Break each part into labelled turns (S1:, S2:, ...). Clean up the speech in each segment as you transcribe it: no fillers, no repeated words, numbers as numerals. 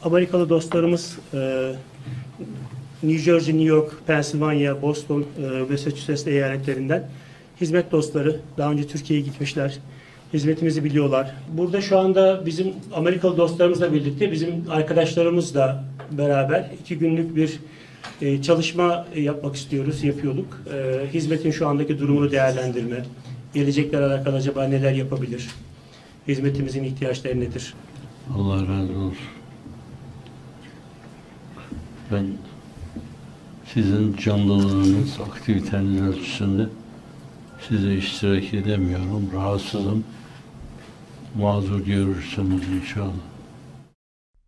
S1: Amerikalı dostlarımız New Jersey, New York, Pennsylvania, Boston, Massachusetts eyaletlerinden hizmet dostları. Daha önce Türkiye'ye gitmişler. Hizmetimizi biliyorlar. Burada şu anda bizim Amerikalı dostlarımızla birlikte bizim arkadaşlarımızla beraber 2 günlük bir çalışma yapmak istiyoruz, yapıyorduk. Hizmetin şu andaki durumunu değerlendirme, gelecekle alakalı acaba neler yapabilir, hizmetimizin ihtiyaçları nedir?
S2: Allah razı olsun. Ben sizin canlılığınız, aktiviteniz ölçüsünde size iştirak edemiyorum. Rahatsızım. Mazur görürsünüz inşallah.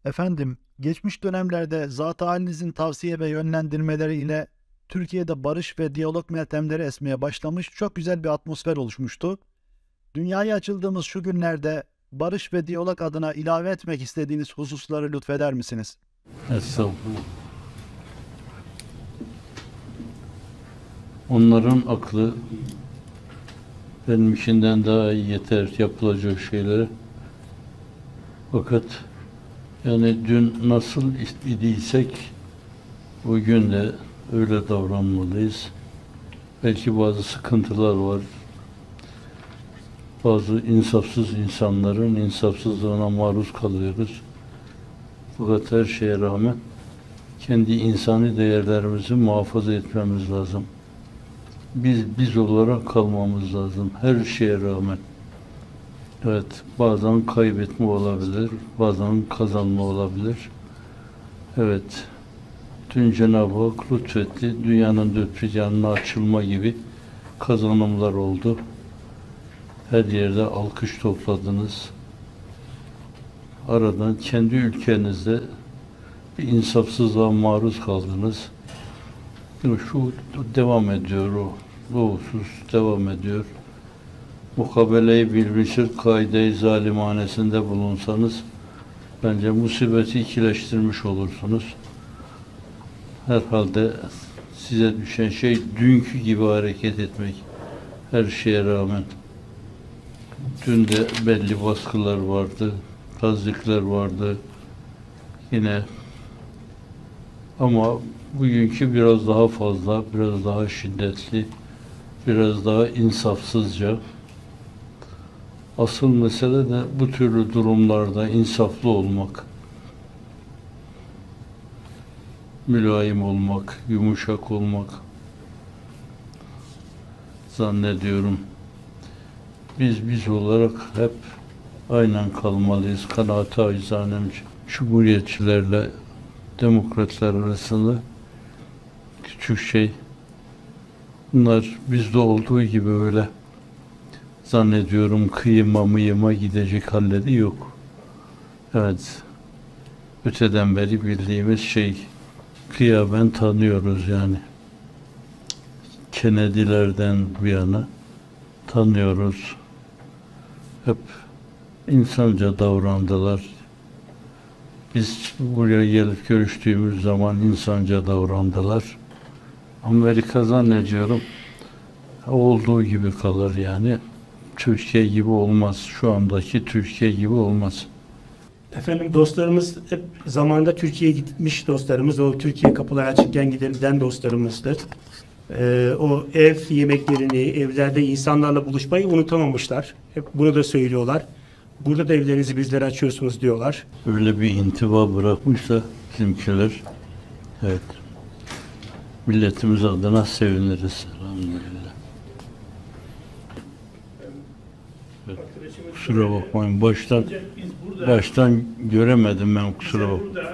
S3: Efendim, geçmiş dönemlerde zat-ı halinizin tavsiye ve yönlendirmeleriyle Türkiye'de barış ve diyalog meltemleri esmeye başlamış, çok güzel bir atmosfer oluşmuştu. Dünyaya açıldığımız şu günlerde barış ve diyalog adına ilave etmek istediğiniz hususları lütfeder misiniz?
S2: Estağfurullah. Onların aklı benimkinden daha iyi yeter yapılacak şeylere. Fakat yani dün nasıl idiysek bugün de öyle davranmalıyız. Belki bazı sıkıntılar var. Bazı insafsız insanların insafsızlığına maruz kalıyoruz. Fakat her şeye rağmen kendi insani değerlerimizi muhafaza etmemiz lazım. Biz olarak kalmamız lazım her şeye rağmen. Evet, bazen kaybetme olabilir, bazen kazanma olabilir. Evet, dün Cenab-ı Hak lütfetti, dünyanın dört bir yanına açılma gibi kazanımlar oldu. Her yerde alkış topladınız. Aradan kendi ülkenizde bir insafsızlığa maruz kaldınız. Şu devam ediyor, o husus devam ediyor. Mukabeleyi bilmişir, kaide-i zalimanesinde bulunsanız bence musibeti ikileştirmiş olursunuz. Herhalde size düşen şey dünkü gibi hareket etmek her şeye rağmen. Dün de belli baskılar vardı, tazikler vardı yine. Ama bugünkü biraz daha fazla, biraz daha şiddetli, biraz daha insafsızca. Asıl mesele de bu türlü durumlarda insaflı olmak, mülayim olmak, yumuşak olmak. Zannediyorum biz olarak hep aynen kalmalıyız. Kanaat-ı acizanemce. Cumhuriyetçilerle demokratlar arasında küçük şey. Bunlar bizde olduğu gibi öyle zannediyorum kıyıma mıyıma gidecek halleri yok. Evet. Öteden beri bildiğimiz şey kıyamen tanıyoruz yani. Kennedy'lerden bu yana tanıyoruz. Hep insanca davrandılar. Biz buraya gelip görüştüğümüz zaman insanca davrandılar. Amerika zannediyorum olduğu gibi kalır yani. Türkiye gibi olmaz. Şu andaki Türkiye gibi olmaz.
S1: Efendim dostlarımız hep zamanında Türkiye'ye gitmiş dostlarımız. O Türkiye kapıları açıkken giden dostlarımızdır. O ev yemeklerini, evlerde insanlarla buluşmayı unutamamışlar. Hep bunu da söylüyorlar. Burada da evlerinizi bizlere açıyorsunuz diyorlar.
S2: Öyle bir intiba bırakmışsa bizimkiler, evet, milletimiz adına seviniriz. Elhamdülillah. Evet. Kusura bakmayın. Baştan göremedim ben, kusura bakmayın.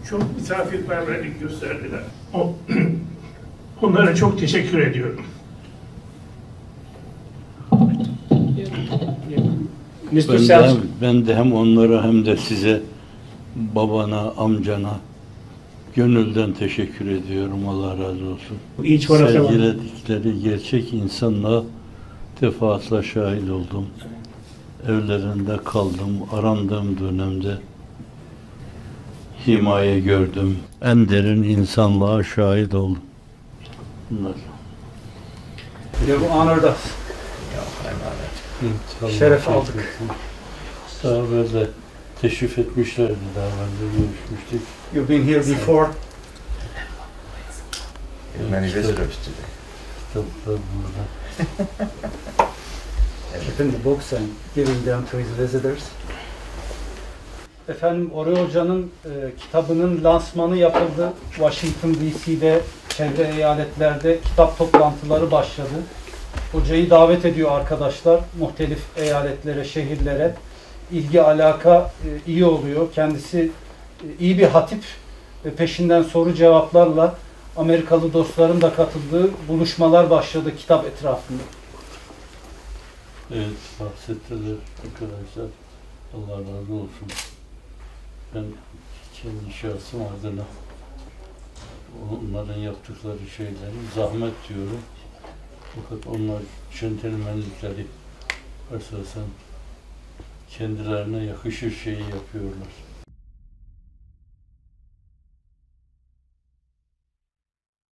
S4: Çok misafirperverlik gösterdiler. Onlara çok teşekkür ediyorum.
S2: Ben de hem onlara hem de size, babana, amcana gönülden teşekkür ediyorum. Allah razı olsun. Sergiledikleri gerçek insanlığa defaatle şahit oldum. Evlerinde kaldım, arandığım dönemde himaye gördüm. En derin insanlığa şahit oldum. Bunlar.
S5: You have honored us. Şeref aldık.
S2: Sahabede teşrif etmişlerdi, daha önce görüşmüştük.
S5: You've been here before.
S6: Many visitors today.
S2: Kitaplar burada.
S5: Keeping the books and giving them to his visitors. Efendim Orey Hoca'nın kitabının lansmanı yapıldı. Washington DC'de, çevre eyaletlerde kitap toplantıları başladı. Hocayı davet ediyor arkadaşlar, muhtelif eyaletlere, şehirlere. İlgi, alaka iyi oluyor. Kendisi iyi bir hatip ve peşinden soru cevaplarla Amerikalı dostların da katıldığı buluşmalar başladı kitap etrafında.
S2: Evet, bahsettiler arkadaşlar. Allah razı olsun. Ben kendi şahsım adına onların yaptıkları şeyleri zahmet diyorum. Fakat onlar centilmenlikleri esasen kendilerine yakışır şeyi yapıyorlar.